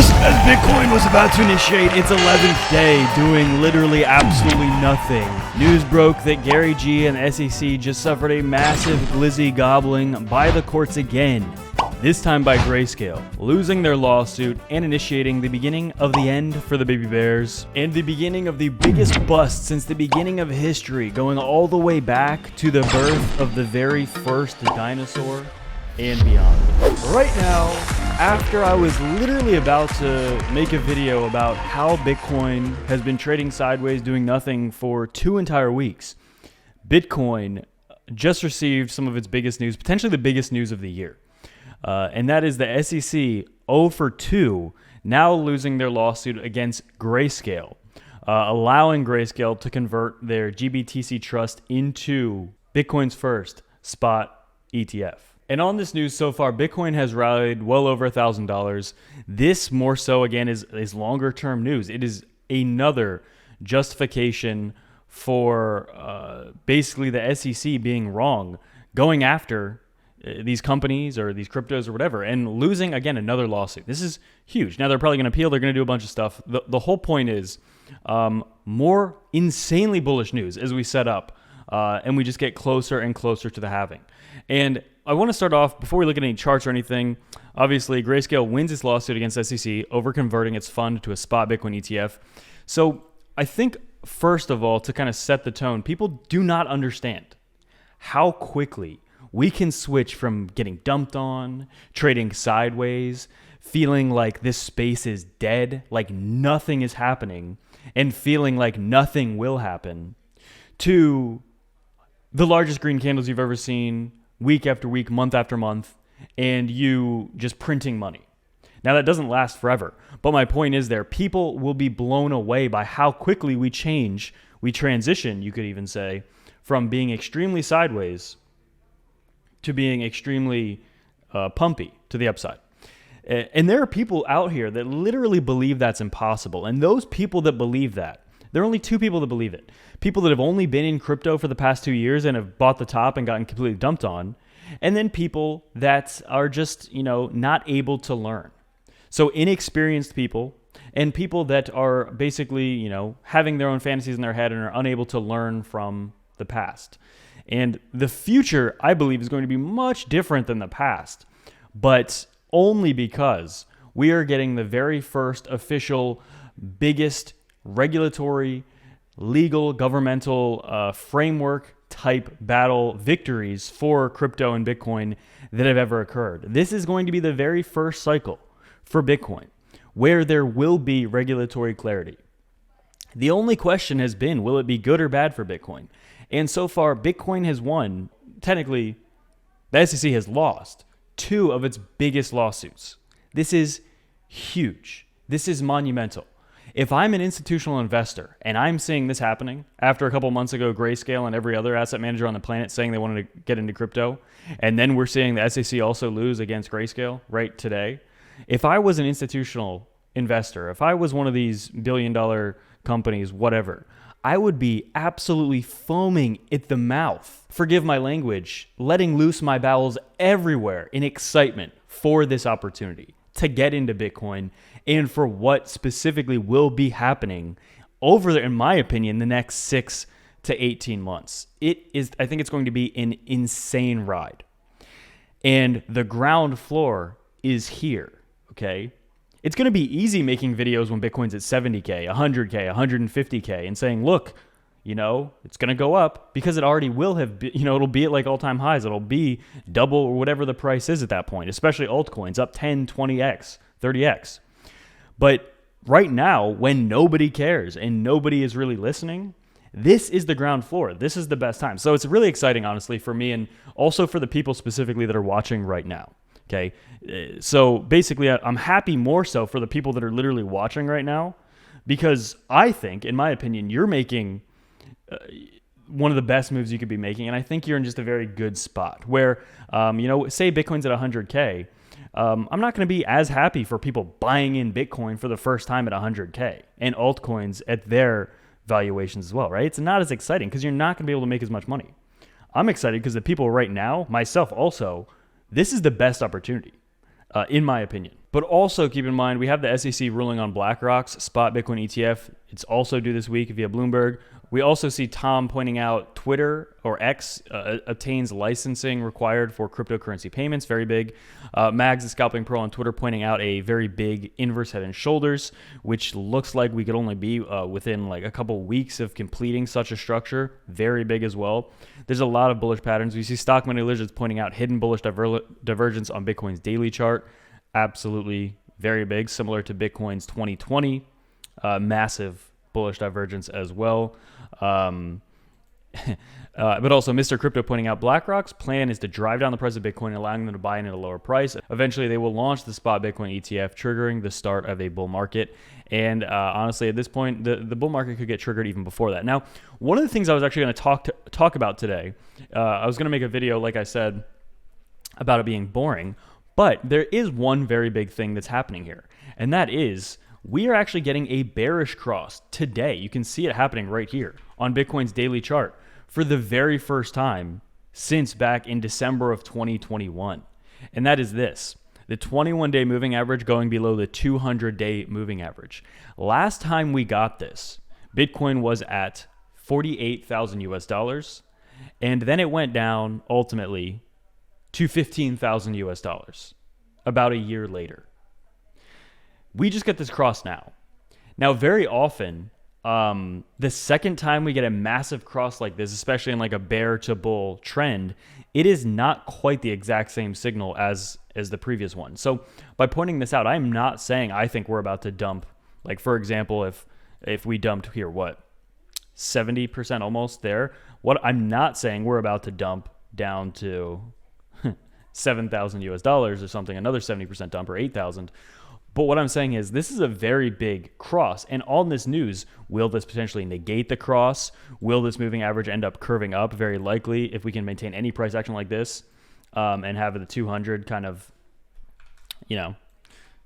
Just as Bitcoin was about to initiate its 11th day, doing literally absolutely nothing, news broke that Gary G and the SEC just suffered a massive glizzy gobbling by the courts again, this time by Grayscale, losing their lawsuit and initiating the beginning of the end for the baby bears, and the beginning of the biggest bust since the beginning of history, going all the way back to the birth of the very first dinosaur and beyond. Right now, after I was literally about to make a video about how Bitcoin has been trading sideways, doing nothing for 2 entire weeks, Bitcoin just received some of its biggest news, potentially the biggest news of the year. And that is the SEC 0 for 2, now losing their lawsuit against Grayscale, allowing Grayscale to convert their GBTC trust into Bitcoin's first spot ETF. And on this news so far, Bitcoin has rallied well over $1,000. This more so, again, is longer term news. It is another justification for basically the SEC being wrong, going after these companies or these cryptos or whatever, and losing, again, another lawsuit. This is huge. Now they're probably going to appeal. They're going to do a bunch of stuff. The whole point is more insanely bullish news as we set up, and we just get closer and closer to the halving. And I want to start off, before we look at any charts or anything, obviously Grayscale wins its lawsuit against SEC over converting its fund to a spot Bitcoin ETF. So I think, first of all, to kind of set the tone, people do not understand how quickly we can switch from getting dumped on, trading sideways, feeling like this space is dead, like nothing is happening, and feeling like nothing will happen, to the largest green candles you've ever seen, week after week, month after month, and you just printing money. Now, that doesn't last forever, but my point is people will be blown away by how quickly we transition, you could even say, from being extremely sideways to being extremely pumpy to the upside. And there are people out here that literally believe that's impossible. And those people that believe that, there are only 2 people that believe it. People that have only been in crypto for the past 2 years and have bought the top and gotten completely dumped on. And then people that are just, not able to learn. So inexperienced people and people that are basically, having their own fantasies in their head and are unable to learn from the past. And the future, I believe, is going to be much different than the past, but only because we are getting the very first official, biggest regulatory, legal, governmental framework type battle victories for crypto and Bitcoin that have ever occurred. This is going to be the very first cycle for Bitcoin where there will be regulatory clarity. The only question has been, will it be good or bad for Bitcoin? And so far, Bitcoin has won. Technically, the SEC has lost 2 of its biggest lawsuits. This is huge. This is monumental. If I'm an institutional investor and I'm seeing this happening after a couple months ago, Grayscale and every other asset manager on the planet saying they wanted to get into crypto, and then we're seeing the SEC also lose against Grayscale right today. If I was an institutional investor, if I was one of these billion-dollar companies, whatever, I would be absolutely foaming at the mouth, forgive my language, letting loose my bowels everywhere in excitement for this opportunity to get into Bitcoin and for what specifically will be happening over there, in my opinion, the next 6 to 18 months. I think it's going to be an insane ride. And the ground floor is here, okay? It's going to be easy making videos when Bitcoin's at 70K, 100K, 150K and saying, look, it's going to go up because it already will have, it'll be at like all-time highs. It'll be double or whatever the price is at that point, especially altcoins up 10, 20X, 30X. But right now, when nobody cares and nobody is really listening, this is the ground floor. This is the best time. So it's really exciting, honestly, for me and also for the people specifically that are watching right now. Okay, so basically, I'm happy more so for the people that are literally watching right now, because I think, in my opinion, you're making one of the best moves you could be making, and I think you're in just a very good spot where, say Bitcoin's at 100K, I'm not going to be as happy for people buying in Bitcoin for the first time at 100K and altcoins at their valuations as well, right? It's not as exciting because you're not going to be able to make as much money. I'm excited because the people right now, myself also, this is the best opportunity. in my opinion. But also keep in mind, we have the SEC ruling on BlackRock's spot Bitcoin ETF. It's also due this week via Bloomberg. We also see Tom pointing out Twitter or X obtains licensing required for cryptocurrency payments. Very big. Mags, the Scalping Pro on Twitter, pointing out a very big inverse head and shoulders, which looks like we could only be within like a couple weeks of completing such a structure. Very big as well. There's a lot of bullish patterns. We see Stock Money Lizards pointing out hidden bullish divergence on Bitcoin's daily chart. Absolutely very big, similar to Bitcoin's 2020. Massive bullish divergence as well. But also Mr. Crypto pointing out BlackRock's plan is to drive down the price of Bitcoin, allowing them to buy in at a lower price. Eventually, they will launch the spot Bitcoin ETF, triggering the start of a bull market. And honestly, at this point, the bull market could get triggered even before that. Now, one of the things I was actually going to talk about today, I was going to make a video, like I said, about it being boring. But there is one very big thing that's happening here, and that is we are actually getting a bearish cross today. You can see it happening right here on Bitcoin's daily chart for the very first time since back in December of 2021. And that is this, the 21-day moving average going below the 200-day moving average. Last time we got this, Bitcoin was at 48,000 US dollars, and then it went down ultimately to 15,000 US dollars about a year later. We just get this cross now. Now, very often, the second time we get a massive cross like this, especially in like a bear to bull trend, it is not quite the exact same signal as the previous one. So by pointing this out, I'm not saying I think we're about to dump. Like, for example, if we dumped here, what, 70% almost there? What I'm not saying we're about to dump down to 7,000 US dollars or something, another 70% dump, or 8,000. But what I'm saying is this is a very big cross. And on this news, will this potentially negate the cross? Will this moving average end up curving up? Very likely, if we can maintain any price action like this and have the 200 kind of,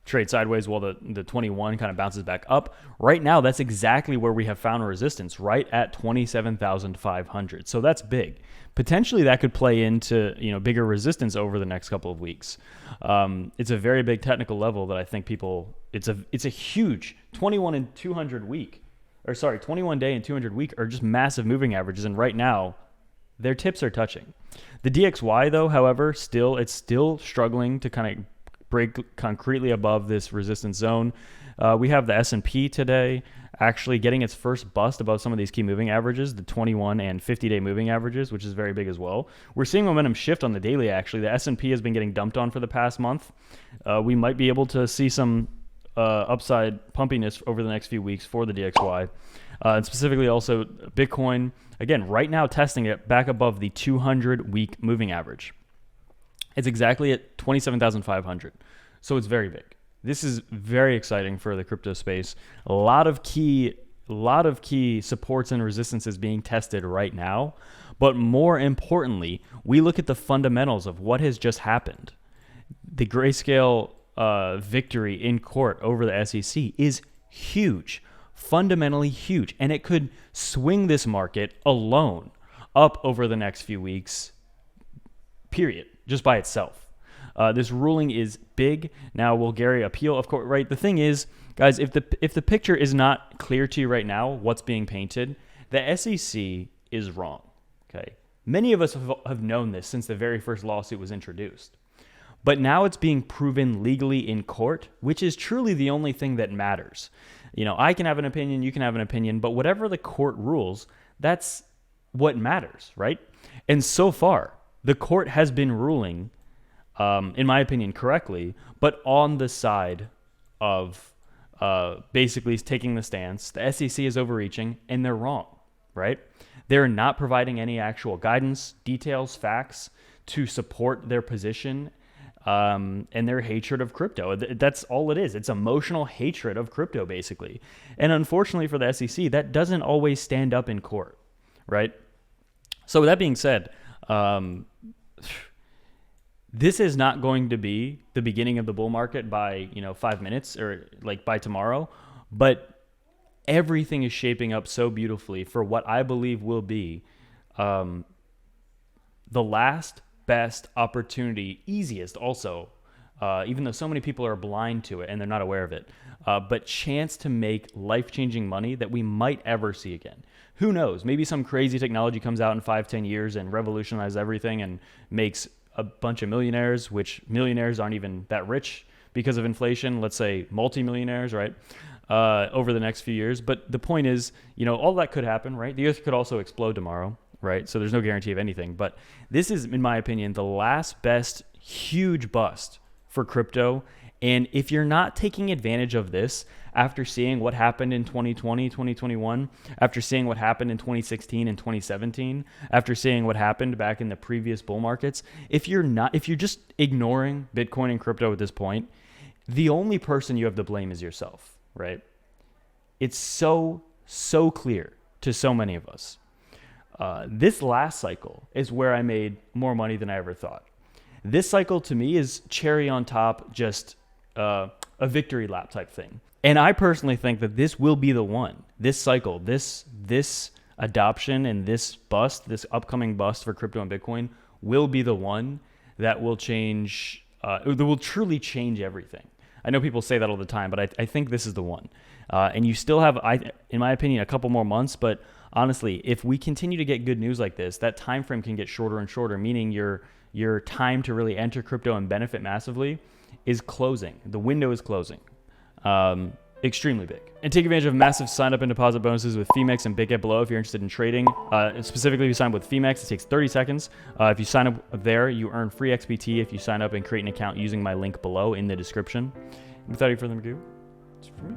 trade sideways while the 21 kind of bounces back up. Right now, that's exactly where we have found resistance, right at 27,500. So that's big. Potentially that could play into, bigger resistance over the next couple of weeks. It's a very big technical level that I think it's a huge 21 and 200 week, 21 day and 200 week are just massive moving averages. And right now their tips are touching. The DXY though, however, it's still struggling to kind of break concretely above this resistance zone. We have the S&P today actually getting its first bust above some of these key moving averages, the 21 and 50-day moving averages, which is very big as well. We're seeing momentum shift on the daily, actually. The S&P has been getting dumped on for the past month. We might be able to see some upside pumpiness over the next few weeks for the DXY. And specifically also Bitcoin, again, right now testing it back above the 200-week moving average. It's exactly at 27,500. So it's very big. This is very exciting for the crypto space. A lot of key supports and resistances being tested right now. But more importantly, we look at the fundamentals of what has just happened. The Grayscale victory in court over the SEC is huge, fundamentally huge. And it could swing this market alone up over the next few weeks, period. Just by itself. This ruling is big. Now, will Gary appeal? Of course, right? The thing is, guys, if the picture is not clear to you right now, what's being painted, the SEC is wrong. Okay, many of us have known this since the very first lawsuit was introduced, but now it's being proven legally in court, which is truly the only thing that matters. I can have an opinion, you can have an opinion, but whatever the court rules, that's what matters, right? And so far, the court has been ruling, in my opinion, correctly, but on the side of basically taking the stance. The SEC is overreaching, and they're wrong, right? They're not providing any actual guidance, details, facts to support their position and their hatred of crypto. That's all it is. It's emotional hatred of crypto, basically. And unfortunately for the SEC, that doesn't always stand up in court, right? So with that being said, this is not going to be the beginning of the bull market by 5 minutes or like by tomorrow, but everything is shaping up so beautifully for what I believe will be the last best opportunity, easiest also even though so many people are blind to it and they're not aware of it. But chance to make life-changing money that we might ever see again. Who knows? Maybe some crazy technology comes out in 5-10 years and revolutionizes everything and makes a bunch of millionaires, which millionaires aren't even that rich because of inflation. Let's say multimillionaires, right? Over the next few years. But the point is, all that could happen, right? The earth could also explode tomorrow, right? So there's no guarantee of anything. But this is, in my opinion, the last best huge bust for crypto. And if you're not taking advantage of this after seeing what happened in 2020, 2021, after seeing what happened in 2016 and 2017, after seeing what happened back in the previous bull markets, if you're just ignoring Bitcoin and crypto at this point, the only person you have to blame is yourself, right? It's so clear to so many of us. This last cycle is where I made more money than I ever thought. This cycle to me is cherry on top, just a victory lap type thing. And I personally think that this will be the one. This cycle, this adoption and this upcoming bust for crypto and Bitcoin will be the one that will change, that will truly change everything. I know people say that all the time, but I think this is the one. And you still have, in my opinion, a couple more months. But honestly, if we continue to get good news like this, that time frame can get shorter and shorter, meaning your time to really enter crypto and benefit massively is closing. The window is closing. Extremely big. And take advantage of massive sign up and deposit bonuses with Femex and BitGet below if you're interested in trading. Specifically, if you sign up with Femex, it takes 30 seconds. If you sign up there, you earn free XBT if you sign up and create an account using my link below in the description. Without any further ado, it's for me.